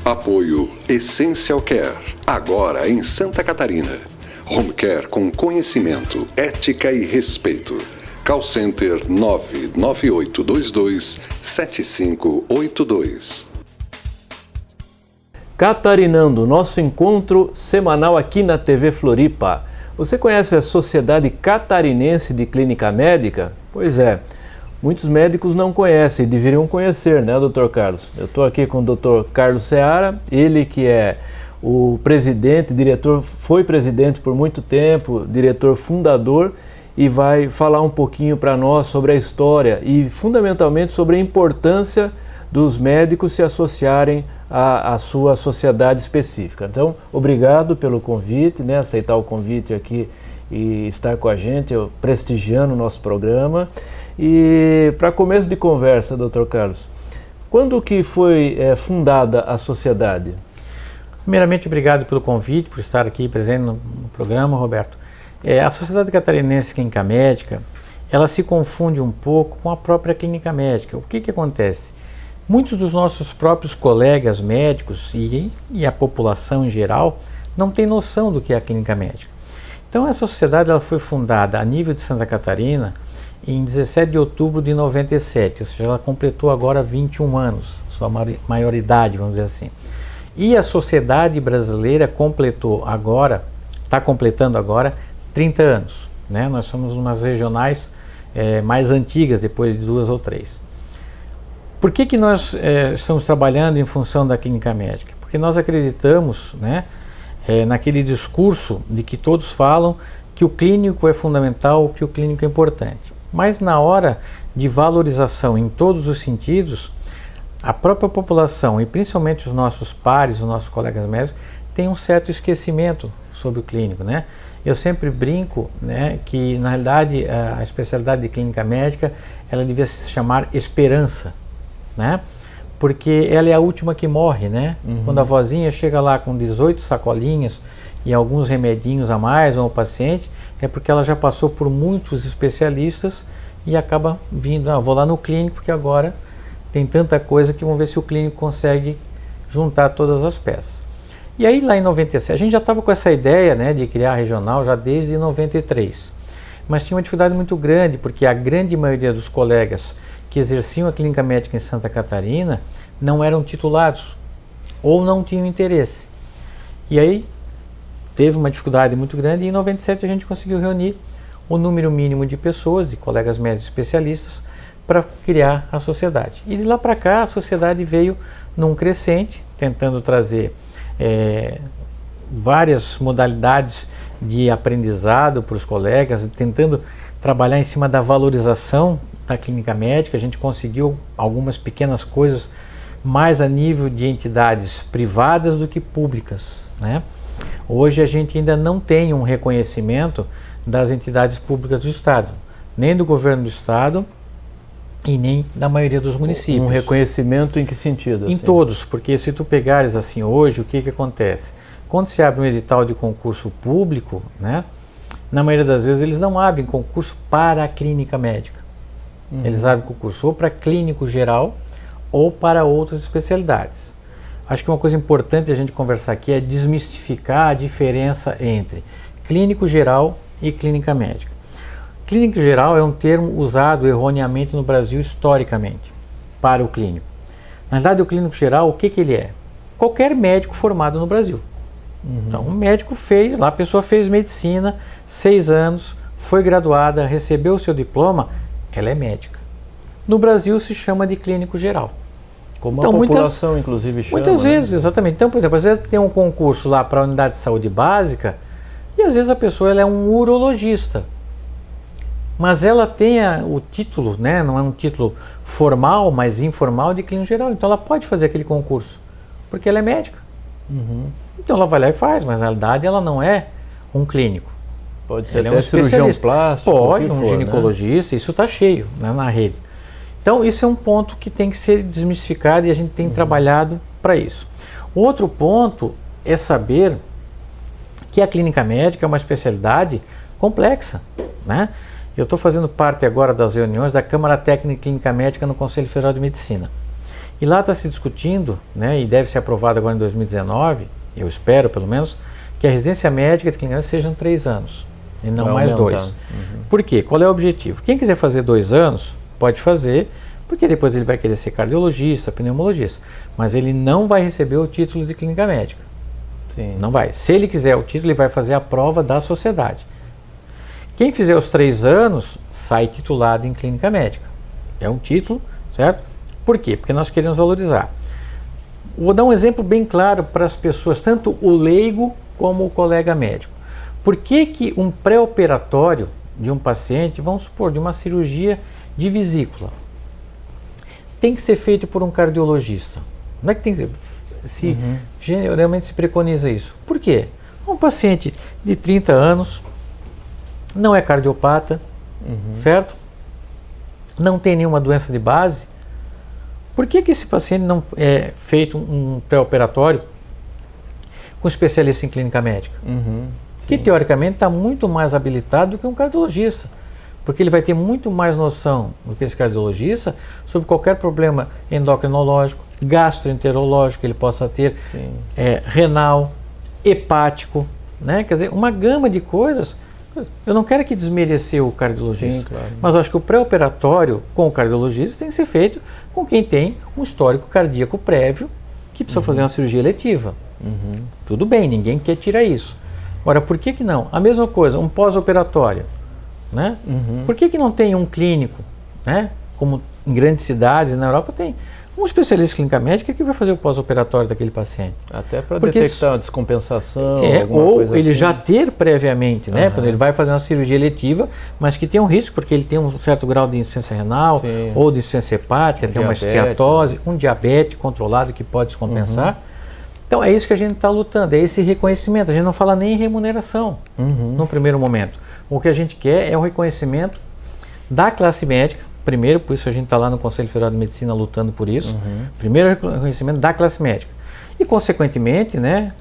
Apoio Essential Care, agora em Santa Catarina. Home Care com conhecimento, ética e respeito. Call Center 99822-7582. Catarinando, nosso encontro semanal aqui na TV Floripa. Você conhece a Sociedade Catarinense de Clínica Médica? Pois é, muitos médicos não conhecem e deveriam conhecer, né, Dr. Carlos? Eu estou aqui com o Dr. Carlos Seara, ele que é o presidente, diretor, foi presidente por muito tempo, diretor fundador, e vai falar um pouquinho para nós sobre a história e fundamentalmente sobre a importância dos médicos se associarem à sua sociedade específica. Então, obrigado pelo convite, né, aceitar o convite aqui e estar com a gente, prestigiando o nosso programa. E para começo de conversa, Dr. Carlos, quando que foi fundada a sociedade? Primeiramente, obrigado pelo convite, por estar aqui presente no programa, Roberto. A Sociedade Catarinense de Clínica Médica, ela se confunde um pouco com a própria clínica médica. O que acontece? Muitos dos nossos próprios colegas médicos e a população em geral não tem noção do que é a clínica médica. Então, essa sociedade ela foi fundada a nível de Santa Catarina em 17 de outubro de 97, ou seja, ela completou agora 21 anos, sua maioridade, vamos dizer assim. E a sociedade brasileira está completando agora 30 anos. Né? Nós somos umas regionais mais antigas, depois de 2 ou 3. Por que nós estamos trabalhando em função da clínica médica? Porque nós acreditamos, né, naquele discurso de que todos falam que o clínico é fundamental, que o clínico é importante. Mas na hora de valorização em todos os sentidos, a própria população e principalmente os nossos pares, os nossos colegas médicos, têm um certo esquecimento sobre o clínico, né? Eu sempre brinco, né, que na realidade a especialidade de clínica médica ela devia se chamar esperança, né? Porque ela é a última que morre, né? Uhum. Quando a vozinha chega lá com 18 sacolinhas e alguns remedinhos a mais ou o paciente, é porque ela já passou por muitos especialistas e acaba vindo, vou lá no clínico porque agora tem tanta coisa que vamos ver se o clínico consegue juntar todas as peças. E aí lá em 97, a gente já estava com essa ideia, né, de criar a regional já desde 93, mas tinha uma dificuldade muito grande porque a grande maioria dos colegas que exerciam a clínica médica em Santa Catarina não eram titulados ou não tinham interesse. E aí teve uma dificuldade muito grande e em 97 a gente conseguiu reunir o número mínimo de pessoas, de colegas médicos especialistas, para criar a sociedade. E de lá para cá a sociedade veio num crescente, tentando trazer várias modalidades de aprendizado para os colegas, tentando trabalhar em cima da valorização da clínica médica. A gente conseguiu algumas pequenas coisas mais a nível de entidades privadas do que públicas, né? Hoje a gente ainda não tem um reconhecimento das entidades públicas do Estado, nem do governo do Estado e nem da maioria dos municípios. Um reconhecimento em que sentido? Em todos, porque se tu pegares assim hoje, o que acontece? Quando se abre um edital de concurso público, né, na maioria das vezes eles não abrem concurso para a clínica médica. Uhum. Eles abrem concurso ou para clínico geral ou para outras especialidades. Acho que uma coisa importante a gente conversar aqui é desmistificar a diferença entre clínico geral e clínica médica. Clínico geral é um termo usado erroneamente no Brasil historicamente para o clínico. Na verdade, o clínico geral, o que ele é? Qualquer médico formado no Brasil. Uhum. Então, um médico fez, lá a pessoa fez medicina, 6 anos, foi graduada, recebeu o seu diploma, ela é médica. No Brasil se chama de clínico geral. Como então, a população, inclusive, chama. Muitas vezes, né? Exatamente. Então, por exemplo, às vezes tem um concurso lá para a unidade de saúde básica e às vezes a pessoa ela é um urologista. Mas ela tem o título, né? Não é um título formal, mas informal de clínico geral. Então ela pode fazer aquele concurso, porque ela é médica. Uhum. Então ela vai lá e faz, mas na realidade ela não é um clínico. Pode ser até cirurgião plástico. Pode, um ginecologista, né? Isso está cheio, né, na rede. Então isso é um ponto que tem que ser desmistificado e a gente tem trabalhado para isso. Outro ponto é saber que a clínica médica é uma especialidade complexa, né? Eu estou fazendo parte agora das reuniões da Câmara Técnica de Clínica Médica no Conselho Federal de Medicina. E lá está se discutindo, né, e deve ser aprovado agora em 2019, eu espero pelo menos, que a residência médica de clínica médica sejam 3 anos, e não mais 2. Por quê? Qual é o objetivo? Quem quiser fazer 2 anos, pode fazer, porque depois ele vai querer ser cardiologista, pneumologista, mas ele não vai receber o título de clínica médica. Sim. Não vai. Se ele quiser o título, ele vai fazer a prova da sociedade. Quem fizer os 3 anos, sai titulado em clínica médica. É um título, certo? Por quê? Porque nós queremos valorizar. Vou dar um exemplo bem claro para as pessoas, tanto o leigo como o colega médico. Por que que um pré-operatório de um paciente, vamos supor, de uma cirurgia de vesícula, tem que ser feito por um cardiologista? Não é que tem que ser... Geralmente se preconiza isso. Por quê? Um paciente de 30 anos, não é cardiopata, certo? Não tem nenhuma doença de base. Por que que esse paciente não é feito um pré-operatório com especialista em clínica médica? Que teoricamente está muito mais habilitado do que um cardiologista, porque ele vai ter muito mais noção do que esse cardiologista sobre qualquer problema endocrinológico, gastroenterológico que ele possa ter, renal, hepático, né? Quer dizer, uma gama de coisas. Eu não quero aqui desmerecer o cardiologista, claro, mas eu acho que o pré-operatório com o cardiologista tem que ser feito com quem tem um histórico cardíaco prévio que precisa fazer uma cirurgia eletiva. Tudo bem, ninguém quer tirar isso. Agora, por que que não? A mesma coisa, um pós-operatório, né? Por que que não tem um clínico, né? Como em grandes cidades, na Europa tem um especialista em clínica médica que vai fazer o pós-operatório daquele paciente. Até para detectar uma descompensação, ou coisa ele assim. já ter previamente, né? Quando ele vai fazer uma cirurgia eletiva, mas que tem um risco, porque ele tem um certo grau de insuficiência renal, ou de insuficiência hepática, tem uma esteatose, um diabetes controlado que pode descompensar. Então é isso que a gente está lutando, é esse reconhecimento. A gente não fala nem em remuneração no primeiro momento. O que a gente quer é o reconhecimento da classe médica. Primeiro, por isso a gente está lá no Conselho Federal de Medicina lutando por isso. Primeiro, o reconhecimento da classe médica. E, consequentemente, né,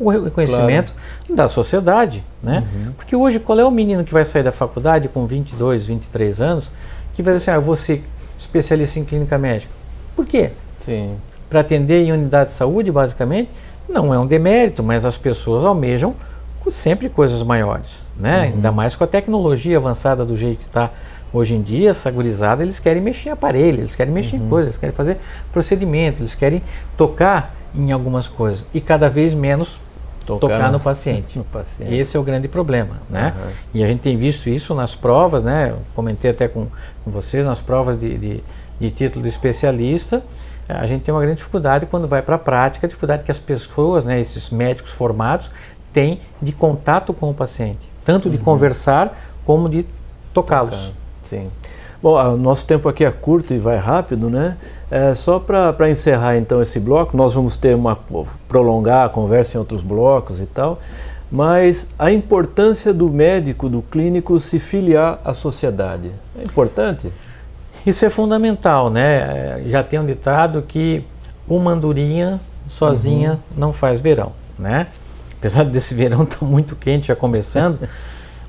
o reconhecimento da sociedade. Né? Porque hoje, qual é o menino que vai sair da faculdade com 22, 23 anos, que vai dizer assim, eu vou ser especialista em clínica médica? Por quê? Para atender em unidade de saúde, basicamente, não é um demérito, mas as pessoas almejam sempre coisas maiores. Né? Ainda mais com a tecnologia avançada do jeito que está hoje em dia, essa gurizada, eles querem mexer em aparelho, eles querem mexer em coisas, eles querem fazer procedimento, eles querem tocar em algumas coisas e cada vez menos tocar no paciente. Esse é o grande problema, né? E a gente tem visto isso nas provas, né? Eu comentei até com vocês, nas provas de título de especialista, a gente tem uma grande dificuldade quando vai para a prática, a dificuldade que as pessoas, né, esses médicos formados, têm de contato com o paciente, tanto de conversar como de tocá-los. Sim. Bom, o nosso tempo aqui é curto e vai rápido, né? Só para encerrar então esse bloco, nós vamos ter prolongar a conversa em outros blocos e tal, mas a importância do médico, do clínico se filiar à sociedade, é importante? Isso é fundamental, né? Já tem um ditado que uma andorinha sozinha não faz verão, né? Apesar desse verão estar muito quente, já começando,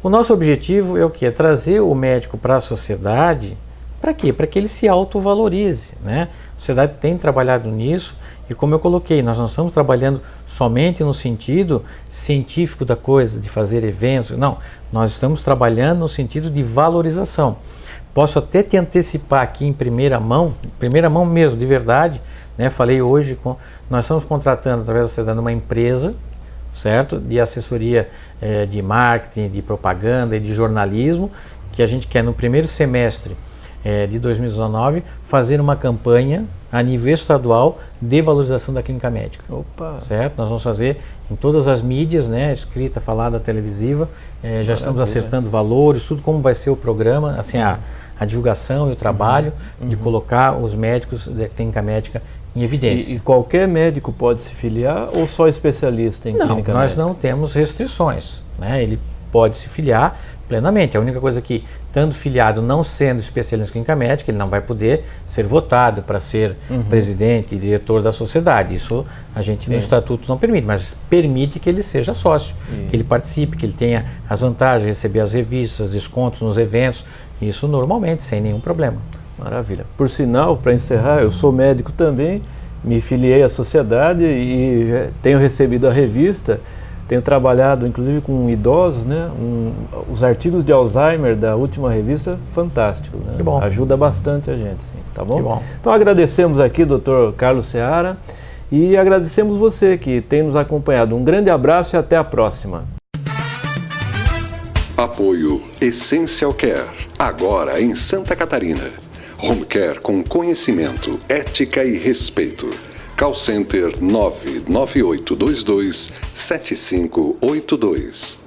o nosso objetivo é o quê? É trazer o médico para a sociedade. Para quê? Para que ele se autovalorize, né? A sociedade tem trabalhado nisso e, como eu coloquei, nós não estamos trabalhando somente no sentido científico da coisa, de fazer eventos. Não, nós estamos trabalhando no sentido de valorização. Posso até te antecipar aqui em primeira mão mesmo, de verdade, né? Falei hoje, nós estamos contratando através da sociedade uma empresa, certo? De assessoria de marketing, de propaganda e de jornalismo, que a gente quer no primeiro semestre de 2019 fazer uma campanha a nível estadual de valorização da clínica médica. Certo? Nós vamos fazer em todas as mídias, né? Escrita, falada, televisiva, já estamos acertando valores, tudo como vai ser o programa, assim, a divulgação e o trabalho de colocar os médicos da clínica médica em evidência. E qualquer médico pode se filiar ou só especialista em clínica médica? Nós não temos restrições, né? Ele pode se filiar plenamente. A única coisa que, estando filiado, não sendo especialista em clínica médica, ele não vai poder ser votado para ser presidente e diretor da sociedade. Isso a gente no estatuto não permite, mas permite que ele seja sócio, que ele participe, que ele tenha as vantagens de receber as revistas, descontos nos eventos, isso normalmente, sem nenhum problema. Maravilha. Por sinal, para encerrar, eu sou médico também, me filiei à sociedade e tenho recebido a revista, tenho trabalhado inclusive com idosos, né? Os artigos de Alzheimer da última revista, fantásticos, né? Que bom. Ajuda bastante a gente, sim, tá bom? Que bom. Então agradecemos aqui, Dr. Carlos Seara, e agradecemos você que tem nos acompanhado. Um grande abraço e até a próxima. Apoio Essential Care, agora em Santa Catarina. Home Care com conhecimento, ética e respeito. Call Center 99822 7582.